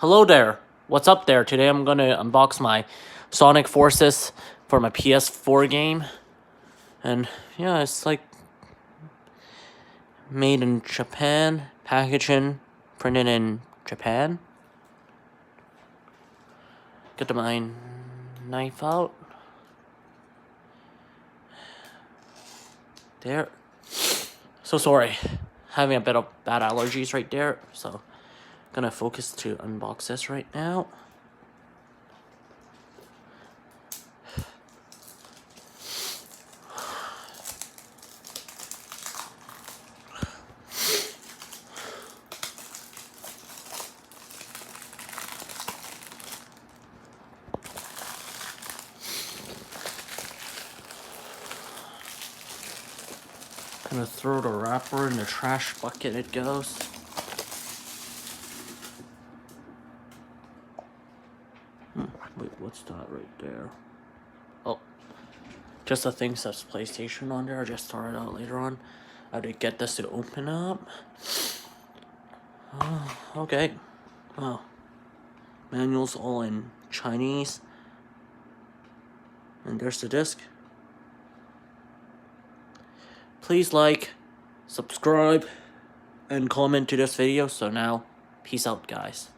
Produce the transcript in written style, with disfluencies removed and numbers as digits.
Hello there, what's up there? Today I'm gonna unbox my Sonic Forces for my ps4 game. And yeah, it's like made in Japan, packaging, printed in Japan. Get my knife out. There. So sorry, having a bit of bad allergies right there, so gonna focus to unbox this right now. Gonna throw the wrapper in the trash bucket it goes. Wait, what's that right there? Oh, just the thing says PlayStation on there. I just started out later on. I did get this to open up. Okay. Wow. Manuals all in Chinese. And there's the disc. Please like, subscribe, and comment to this video. So now, peace out, guys.